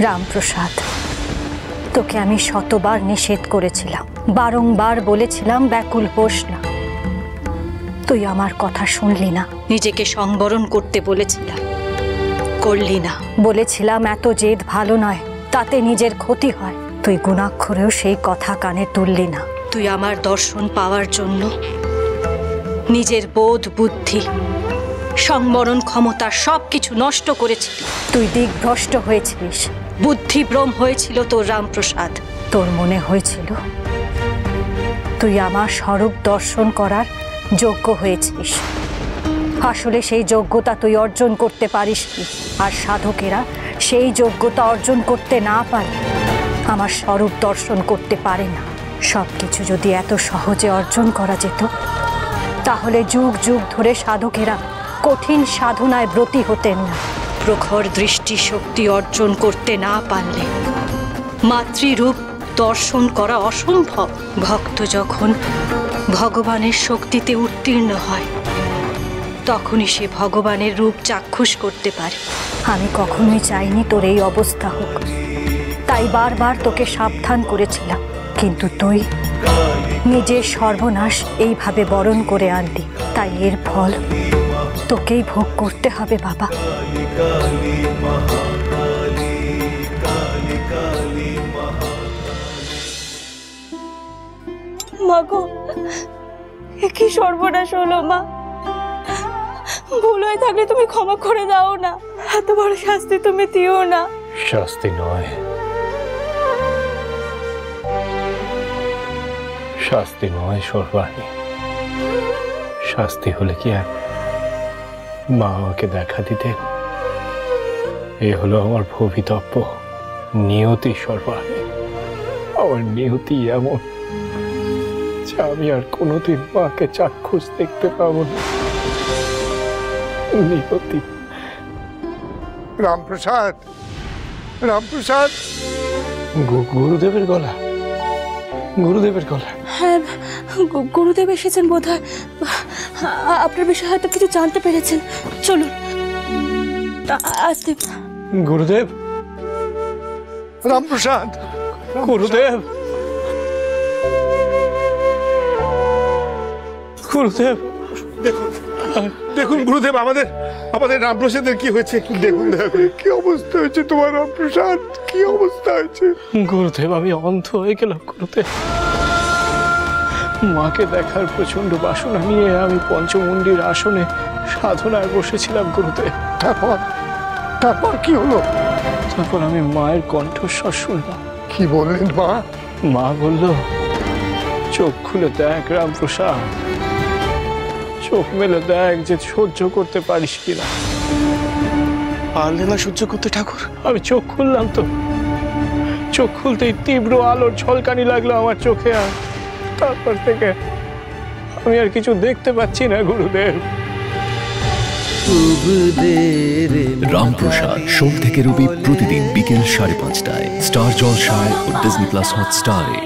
রামপ্রসাদ, তোকে আমি শতবার নিষেধ করেছিলাম, বারংবার বলেছিলাম ব্যাকুল হোস না। তুই আমার কথা শুনলি না। নিজেকে সংবরণ করতে বলেছিলাম, করলি না। বলেছিলাম এত জেদ ভালো নয়, তাতে নিজের ক্ষতি হয়। তুই গুণাক্ষরেও সেই কথা কানে তুললি না। তুই আমার দর্শন পাওয়ার জন্য নিজের বোধ, বুদ্ধি, সংবরণ ক্ষমতা সবকিছু নষ্ট করেছিলি। তুই দিকভ্রষ্ট হয়েছিলিস, বুদ্ধিভ্রম হয়েছিল তোর রামপ্রসাদ। তোর মনে হয়েছিল তুই আমার স্বরূপ দর্শন করার যোগ্য হয়েছিস। আসলে সেই যোগ্যতা তুই অর্জন করতে পারিসনি। আর সাধকেরা সেই যোগ্যতা অর্জন করতে না পারে আমার স্বরূপ দর্শন করতে পারে না। সবকিছু যদি এত সহজে অর্জন করা যেত, তাহলে যুগ যুগ ধরে সাধকেরা কঠিন সাধনায় ব্রতী হতেন না। প্রখর দৃষ্টি শক্তি অর্জন করতে না পারলে মাতৃরূপ দর্শন করা অসম্ভব। ভক্ত যখন ভগবানের শক্তিতে উত্তীর্ণ হয়, তখনই সে ভগবানের রূপ চাক্ষুষ করতে পারে। আমি কখনোই চাইনি তোর এই অবস্থা হোক, তাই বারবার তোকে সাবধান করেছিলাম। কিন্তু তুই নিজের সর্বনাশ এইভাবে বরণ করে আনলি, তাই এর ফল তোকেই ভোগ করতে হবে বাবা। মাগো, কি সর্বনাশ হলো মা। ভুল হয়ে থাকলে তুমি ক্ষমা করে দাও না। এত বড় শাস্তি তুমি দিও না। শাস্তি নয়, শাস্তি নয় সর্বাণী। শাস্তি হলে কি আর মা আমাকে দেখা দিতেন? এ হলো আমার ভবিতব্য নিয়তি সর্বাণী। আমার নিয়তি এমন যে আমি আর কোনোদিন মাকে চাক্ষুষ দেখতে পাবো না। নিয়তি। রামপ্রসাদ, রামপ্রসাদ। গুরুদেবের গলা, গুরুদেবের গলা। হ্যাঁ, গুরুদেব এসেছেন বোধহয়। আপনার বিষয়ে হয়তো কিছু জানতে পেরেছেন। চলুন। আসতে। গুরুদেব, রামপ্রসাদ, গুরুদেব, গুরুদেব। দেখুন, দেখুন গুরুদেব, আমাদের রামপ্রসাদের কি হয়েছে দেখুন। দেখুন কি অবস্থা হয়েছে তোমার রামপ্রসাদ, কি অবস্থা হয়েছে। গুরুদেব, আমি অন্ধ হয়ে গেলাম গুরুদেব। মাকে দেখার প্রচন্ড বাসনা নিয়ে আমি পঞ্চমুণ্ডির আসনে সাধনায় বসেছিলাম গুরুদেব। তারপর কি হলো? তারপর আমি মায়ের কণ্ঠস্বর শুনলাম। কি বললেন মা? মা বলল, চোখ খুলে দেখ রামপ্রসাদ, চোখ মেলে দেখ যে সহ্য করতে পারিস কিনা। পারলে না সহ্য করতে ঠাকুর? আমি চোখ খুললাম তো, চোখ খুলতেই তীব্র আলোর ঝলকানি লাগলো আমার চোখে। আর তারপর থেকে আমি আর কিছু দেখতে পাচ্ছি না গুরুদেব। রামপ্রসাদ সোম থেকে রবি প্রতিদিন বিকেল 5:30টায় স্টার জলসায় ও ডিজনি প্লাস হটস্টারে।